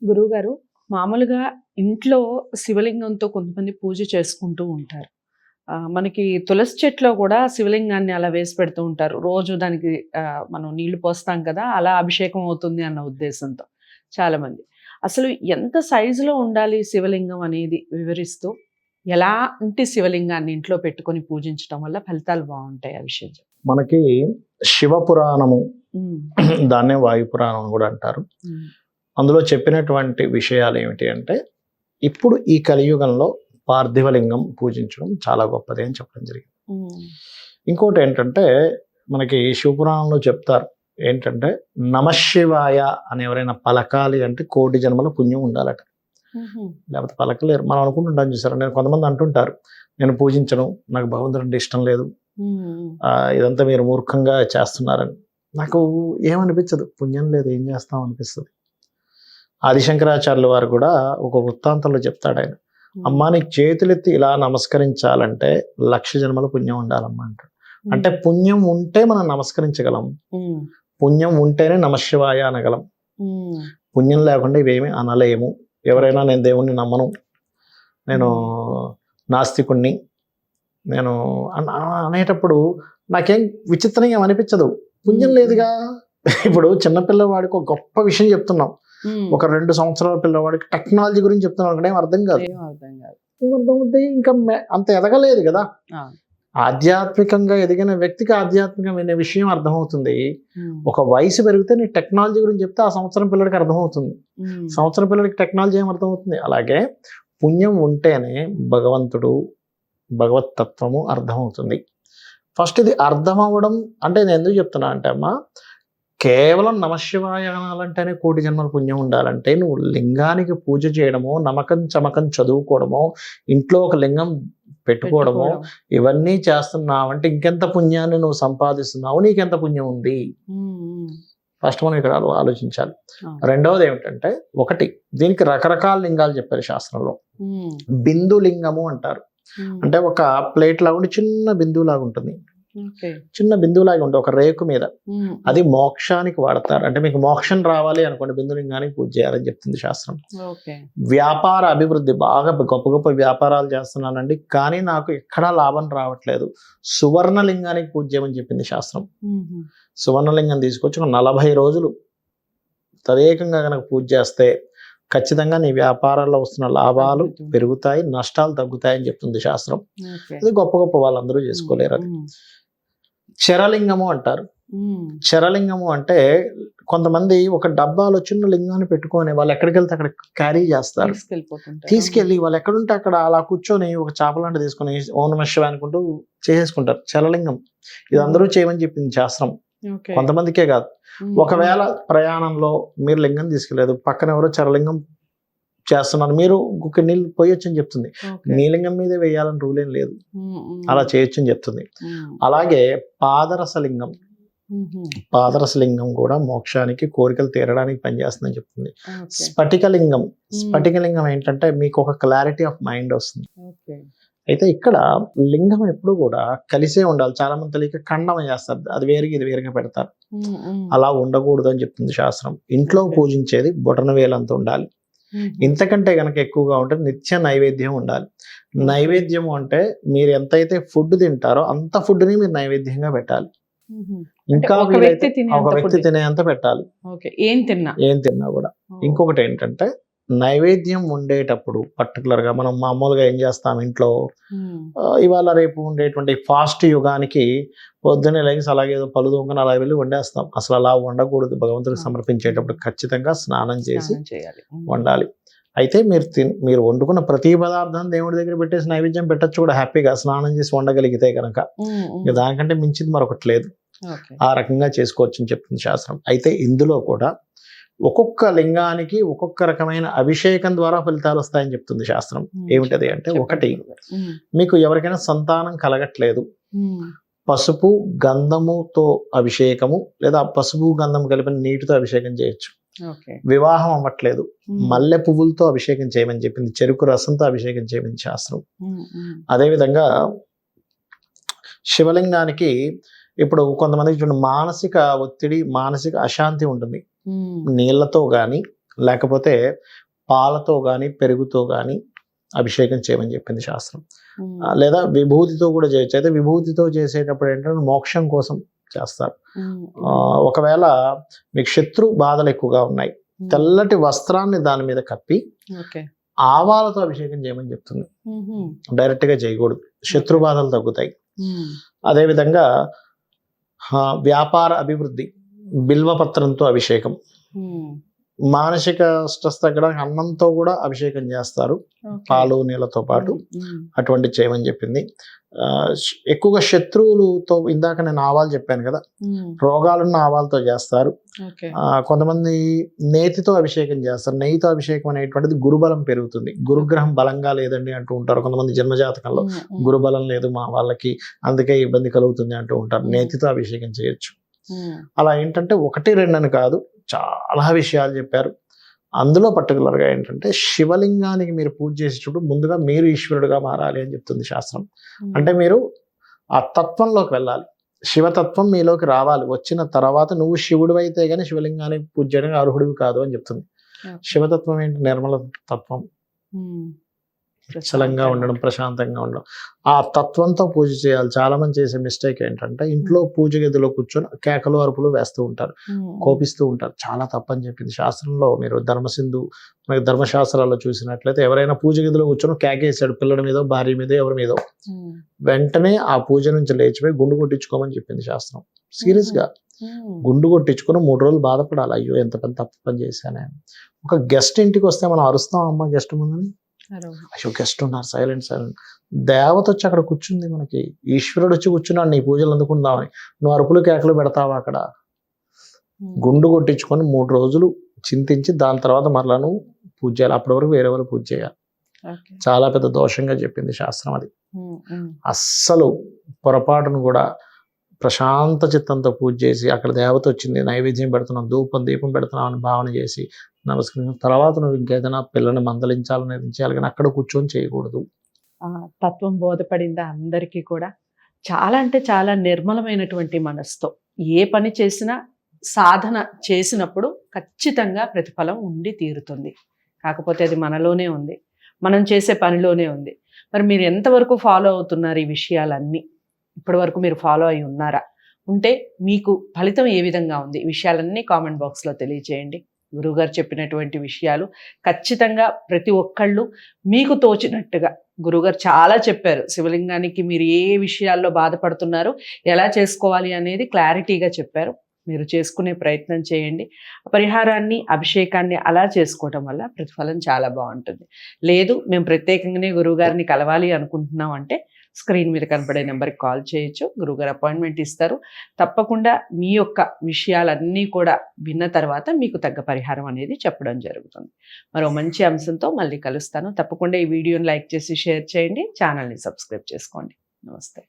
గురువుగారు, మామూలుగా ఇంట్లో శివలింగంతో కొంతమంది పూజ చేసుకుంటూ ఉంటారు. మనకి తులసి చెట్టులో కూడా శివలింగాన్ని అలా వేసి పెడుతూ ఉంటారు. రోజు దానికి మనం నీళ్లు పోస్తాం కదా! అలా అభిషేకం అవుతుంది అన్న ఉద్దేశంతో చాలామంది. అసలు ఎంత సైజులో ఉండాలి శివలింగం అనేది వివరిస్తూ, ఎలాంటి శివలింగాన్ని ఇంట్లో పెట్టుకొని పూజించటం వల్ల ఫలితాలు బావుంటాయి ఆ విషయం మనకి శివ పురాణము, హ్మ్. దాన్నే వాయు పురాణం అని కూడా అంటారు. హ్మ్. అందులో చెప్పినటువంటి విషయాలు ఏమిటి అంటే, ఇప్పుడు ఈ కలియుగంలో పార్థివలింగం పూజించడం చాలా గొప్పది అని చెప్పడం జరిగింది. హ్మ్. ఇంకోటి ఏంటంటే, మనకి శివపురాణంలో చెప్తారు ఏంటంటే, నమశివాయ అని ఎవరైనా పలకాలి అంటే కోటి జన్మల పుణ్యం ఉండాలట. హుహు. లేకపోతే పలకలేరు. మనం అనుకుంటుంటాం చూసారా, నేను కొంతమంది అంటుంటారు, నేను పూజించను, నాకు భగవంతుడు అంటే ఇష్టం లేదు, హ్మ్. ఇదంతా మీరు మూర్ఖంగా చేస్తున్నారని. నాకు ఏమనిపించదు, పుణ్యం లేదు ఏం చేస్తాం అనిపిస్తుంది. ఆదిశంకరాచార్యుల వారు కూడా ఒక వృత్తాంతంలో చెప్తాడు ఆయన, అమ్మా నీకు చేతులెత్తి ఇలా నమస్కరించాలంటే 1,00,000 జన్మల పుణ్యం ఉండాలమ్మా అంటాడు. అంటే పుణ్యం ఉంటే మనం నమస్కరించగలం, హ్మ్. పుణ్యం ఉంటేనే నమశివాయ అనగలం. హ్మ్. పుణ్యం లేకుండా ఇవేమీ అనలేము. ఎవరైనా నేను దేవుణ్ణి నమ్మను, నేను నాస్తికుణ్ణి, నేను అనేటప్పుడు నాకేం విచిత్రంగా అనిపించదు. పుణ్యం లేదుగా. ఇప్పుడు చిన్నపిల్లవాడికి ఒక గొప్ప విషయం చెప్తున్నాం, ఒక 2 సంవత్సరాల పిల్లవాడికి టెక్నాలజీ గురించి చెప్తున్నాం, అక్కడ ఏం అర్థం కాదు. ఏమర్థం అవుతాయి, ఇంకా అంత ఎదగలేదు కదా. ఆధ్యాత్మికంగా ఎదిగిన వ్యక్తికి ఆధ్యాత్మికమైన విషయం అర్థమవుతుంది. ఒక వయసు పెరిగితే నీ టెక్నాలజీ గురించి చెప్తే ఆ సంవత్సరం పిల్లడికి అర్థమవుతుంది, సంవత్సరం పిల్లడికి టెక్నాలజీ ఏం అర్థమవుతుంది. అలాగే పుణ్యం ఉంటేనే భగవంతుడు, భగవతత్వము అర్థమవుతుంది. ఫస్ట్ ఇది అర్థం అవ్వడం అంటే నేను ఎందుకు చెప్తున్నా అంటే అమ్మా, కేవలం నమశివాయ అనాలంటేనే కోటి జన్మల పుణ్యం ఉండాలంటే నువ్వు లింగానికి పూజ చేయడమో, నమకం చమకం చదువుకోవడమో, ఇంట్లో ఒక లింగం పెట్టుకోవడమో, ఇవన్నీ చేస్తున్నావంటే ఇంకెంత పుణ్యాన్ని నువ్వు సంపాదిస్తున్నావు, నీకెంత పుణ్యం ఉంది. ఫస్ట్ మనం ఇక్కడ ఆలోచించాలి. రెండవది ఏమిటంటే, ఒకటి దీనికి రకరకాల లింగాలు చెప్పారు శాస్త్రంలో. బిందు లింగము అంటారు. అంటే ఒక ప్లేట్ లాగా ఉండి చిన్న బిందువు లాగా ఉంటుంది, చిన్న బిందువులాగా ఉంటుంది ఒక రేకు మీద. అది మోక్షానికి వాడతారు. అంటే మీకు మోక్షం రావాలి అనుకోండి, బిందులింగానికి పూజ చేయాలని చెప్తుంది శాస్త్రం. వ్యాపార అభివృద్ధి, బాగా గొప్ప గొప్ప వ్యాపారాలు చేస్తున్నానండి కానీ నాకు ఎక్కడా లాభం రావట్లేదు, సువర్ణలింగానికి పూజ చేయమని చెప్పింది శాస్త్రం. సువర్ణలింగం తీసుకొచ్చి ఒక 40 రోజులు తదేకంగా కనుక పూజ చేస్తే ఖచ్చితంగా నీ వ్యాపారాల్లో వస్తున్న లాభాలు పెరుగుతాయి, నష్టాలు తగ్గుతాయని చెప్తుంది శాస్త్రం. అది గొప్ప గొప్ప వాళ్ళందరూ చేసుకోలేరు. అది చరలింగము అంటారు. చరలింగము అంటే కొంతమంది ఒక డబ్బాలో చిన్న లింగాన్ని పెట్టుకొని వాళ్ళు ఎక్కడికి వెళ్తే అక్కడ క్యారీ చేస్తారు, తీసుకెళ్ళి వాళ్ళు ఎక్కడుంటే అక్కడ అలా కూర్చొని ఒక చేప లాంటి తీసుకొని ఓం నమః శివాయ అనుకుంటూ చేసేసుకుంటారు. చరలింగం ఇది అందరూ చేయమని చెప్పింది శాస్త్రం, కొంతమందికే కాదు. ఒకవేళ ప్రయాణంలో మీరు లింగం తీసుకెళ్ళలేదు, పక్కన ఎవరో చరలింగం చేస్తున్నారు, మీరు ఒక నీళ్ళు పోయొచ్చు అని చెప్తుంది. నీ లింగం మీదే వేయాలని రూల్ ఏం లేదు, అలా చేయొచ్చు అని చెప్తుంది. అలాగే పాదరసలింగం, పాదరసలింగం కూడా మోక్షానికి, కోరికలు తీరడానికి పనిచేస్తుందని చెప్తుంది. స్ఫటికలింగం, స్ఫటికలింగం ఏంటంటే మీకు ఒక క్లారిటీ ఆఫ్ మైండ్ వస్తుంది. అయితే ఇక్కడ లింగం ఎప్పుడు కూడా కలిసే ఉండాలి. చాలా మంది తెలియక ఖండం చేస్తారు, అది వేరుగా ఇది వేరుగా పెడతారు. అలా ఉండకూడదు అని చెప్తుంది శాస్త్రం. ఇంట్లో పూజించేది బొటన వేలంత ఉండాలి. ఇంతకంటే కనుక ఎక్కువగా ఉంటే నిత్య నైవేద్యం ఉండాలి. నైవేద్యం అంటే మీరు ఎంతైతే ఫుడ్ తింటారో అంత ఫుడ్ ని మీరు నైవేద్యంగా పెట్టాలి. ఇంకా ఒక వ్యక్తి తినేంత పెట్టాలి, ఏం తిన్నా కూడా. ఇంకొకటి ఏంటంటే, నైవేద్యం ఉండేటప్పుడు పర్టికులర్ గా మనం మామూలుగా ఏం చేస్తాం ఇంట్లో, ఇవాళ రేపు ఉండేటువంటి ఫాస్ట్ యుగానికి పొద్దున్నే లేచి అలాగే పలు దొంగను అలా వెళ్ళి వండేస్తాం. అసలు అలా వండకూడదు. భగవంతుడికి సమర్పించేటప్పుడు ఖచ్చితంగా స్నానం చేసి వండాలి. అయితే మీరు వండుకున్న ప్రతి పదార్థం దేవుడి దగ్గర పెట్టేసి నైవేద్యం పెట్టచ్చు కూడా హ్యాపీగా, స్నానం చేసి వండగలిగితే కనుక. దానికంటే మించింది మరొకటి లేదు. ఆ రకంగా చేసుకోవచ్చు అని చెప్తుంది శాస్త్రం. అయితే ఇందులో కూడా ఒక్కొక్క లింగానికి ఒక్కొక్క రకమైన అభిషేకం ద్వారా ఫలితాలు వస్తాయని చెప్తుంది శాస్త్రం. ఏమిటది అంటే, ఒకటి, మీకు ఎవరికైనా సంతానం కలగట్లేదు, పసుపు గంధముతో అభిషేకము లేదా పసుపు గంధం కలిపిన నీటితో అభిషేకం చేయొచ్చు. వివాహం అవ్వట్లేదు, మల్లె పువ్వులతో అభిషేకం చేయమని చెప్పింది, చెరుకు రసంతో అభిషేకం చేయమని శాస్త్రం. అదేవిధంగా శివలింగానికి ఇప్పుడు కొంతమందికి చూడండి, మానసిక ఒత్తిడి, మానసిక అశాంతి ఉంటుంది. నీళ్లతో గాని లేకపోతే పాలతో కానీ పెరుగుతో కానీ అభిషేకం చేయమని చెప్పింది శాస్త్రం. లేదా విభూతితో కూడా చేయొచ్చు. అయితే విభూతితో చేసేటప్పుడు ఏంటంటే మోక్షం కోసం చేస్తారు. ఒకవేళ మీకు శత్రు బాధలు ఎక్కువగా ఉన్నాయి, తెల్లటి వస్త్రాన్ని దాని మీద కప్పి ఆవాలతో అభిషేకం చేయమని చెప్తుంది. డైరెక్ట్ గా చేయకూడదు, శత్రు బాధలు తగ్గుతాయి. అదేవిధంగా వ్యాపార అభివృద్ధి, బిల్వపత్రంతో అభిషేకం, మానసిక స్ట్రెస్ తగ్గడానికి అన్నంతో కూడా అభిషేకం చేస్తారు, పాలు నీళ్ళతో పాటు. అటువంటి చేయమని చెప్పింది. ఎక్కువగా శత్రువులతో, ఇందాక నేను ఆవాలు చెప్పాను కదా, రోగాలున్న ఆవాలతో చేస్తారు. కొంతమంది నేతితో అభిషేకం చేస్తారు. నెయ్యితో అభిషేకం అనేటువంటిది గురుబలం పెరుగుతుంది. గురుగ్రహం బలంగా లేదండి అంటూ ఉంటారు కొంతమంది, జన్మజాతకంలో గురుబలం లేదు మా వాళ్ళకి, అందుకే ఇబ్బంది కలుగుతుంది అంటూ ఉంటారు. నేతితో అభిషేకం చేయొచ్చు. అలా ఏంటంటే 1-2 అని కాదు, చాలా విషయాలు చెప్పారు. అందులో పర్టికులర్గా ఏంటంటే శివలింగానికి మీరు పూజ చేసేటప్పుడు ముందుగా మీరు ఈశ్వరుడుగా మారాలి అని చెప్తుంది శాస్త్రం. అంటే మీరు ఆ తత్వంలోకి వెళ్ళాలి, శివతత్వం మీలోకి రావాలి. వచ్చిన తర్వాత నువ్వు శివుడు అయితే కానీ శివలింగానికి పూజ చేయడానికి అర్హుడివి కాదు అని చెప్తుంది. శివతత్వం ఏంటి? నిర్మల తత్వం, చలంగా ఉండడం, ప్రశాంతంగా ఉండడం, ఆ తత్వంతో పూజ చేయాలి. చాలా మంది చేసే మిస్టేక్ ఏంటంటే ఇంట్లో పూజ గదిలో కూర్చొని కేకలు అరుపులు వేస్తూ ఉంటారు, కోపిస్తూ ఉంటారు. చాలా తప్పని చెప్పింది శాస్త్రంలో. మీరు ధర్మసింధు మనకి ధర్మశాస్త్రాల్లో చూసినట్లయితే ఎవరైనా పూజ గదిలో కూర్చొని కేకేసాడు పిల్లల మీద, భార్య మీద, ఎవరి మీద, వెంటనే ఆ పూజ నుంచి లేచిపోయి గుండు కొట్టించుకోమని చెప్పింది శాస్త్రం. సీరియస్ గా గుండు కొట్టించుకుని 3 రోజులు బాధపడాలి, అయ్యో ఎంత పెద్ద తప్పు పని చేశానే. ఒక గెస్ట్ ఇంటికి వస్తే మనం అరుస్తాం, అమ్మ గెస్ట్ ముందని, అయ్యో గెస్ట్ ఉన్నారు, సైలెంట్. దేవత వచ్చి అక్కడ కూర్చుంది, మనకి ఈశ్వరుడు వచ్చి కూర్చున్నాడు నీ పూజలు అందుకుందామని. నువ్వు అరుపులు కేకలు పెడతావా? అక్కడ గుండు కొట్టించుకొని 3 రోజులు చింతించి దాని తర్వాత మరలా నువ్వు పూజ చేయాలి. అప్పటి వరకు వేరే వాళ్ళు పూజ చేయాలి. చాలా పెద్ద దోషంగా చెప్పింది శాస్త్రం అది. అస్సలు పొరపాటును కూడా ప్రశాంత చిత్తంతో పూజ చేసి, అక్కడ దేవత వచ్చింది, నైవేద్యం పెడుతున్నాం, ధూపం దీపం పెడుతున్నాం అని భావన చేసి నమస్కరించిన తర్వాత నువ్వు ఇంకేదైనా పిల్లని మందలించాలని చేయాలి, కానీ అక్కడ కూర్చొని చేయకూడదు. తత్వం బోధపడిందా అందరికీ కూడా? చాలా అంటే చాలా నిర్మలమైనటువంటి మనసుతో ఏ పని చేసినా సాధన చేసినప్పుడు ఖచ్చితంగా ప్రతిఫలం ఉండి తీరుతుంది. కాకపోతే అది మనలోనే ఉంది, మనం చేసే పనిలోనే ఉంది. మరి మీరు ఎంతవరకు ఫాలో అవుతున్నారు ఈ విషయాలన్నీ? ఇప్పటి వరకు మీరు ఫాలో అయి ఉన్నారా? ఉంటే మీకు ఫలితం ఏ విధంగా ఉంది? ఈ విషయాలన్నీ కామెంట్ బాక్స్లో తెలియజేయండి. గురువుగారు చెప్పినటువంటి విషయాలు ఖచ్చితంగా ప్రతి ఒక్కళ్ళు మీకు తోచినట్టుగా, గురువుగారు చాలా చెప్పారు, శివలింగానికి మీరు ఏ విషయాల్లో బాధపడుతున్నారు, ఎలా చేసుకోవాలి అనేది క్లారిటీగా చెప్పారు. మీరు చేసుకునే ప్రయత్నం చేయండి. పరిహారాన్ని, అభిషేకాన్ని అలా చేసుకోవటం వల్ల ప్రతిఫలం చాలా బాగుంటుంది. లేదు మేము ప్రత్యేకంగానే గురువుగారిని కలవాలి అనుకుంటున్నాం అంటే స్క్రీన్ మీద కనపడే నెంబర్కి కాల్ చేయొచ్చు, గురువుగారు అపాయింట్మెంట్ ఇస్తారు. తప్పకుండా మీ యొక్క విషయాలన్నీ కూడా విన్న తర్వాత మీకు తగ్గ పరిహారం అనేది చెప్పడం జరుగుతుంది. మరో మంచి అంశంతో మళ్ళీ కలుస్తాను. తప్పకుండా ఈ వీడియోని లైక్ చేసి షేర్ చేయండి, ఛానల్ని సబ్స్క్రైబ్ చేసుకోండి. నమస్తే.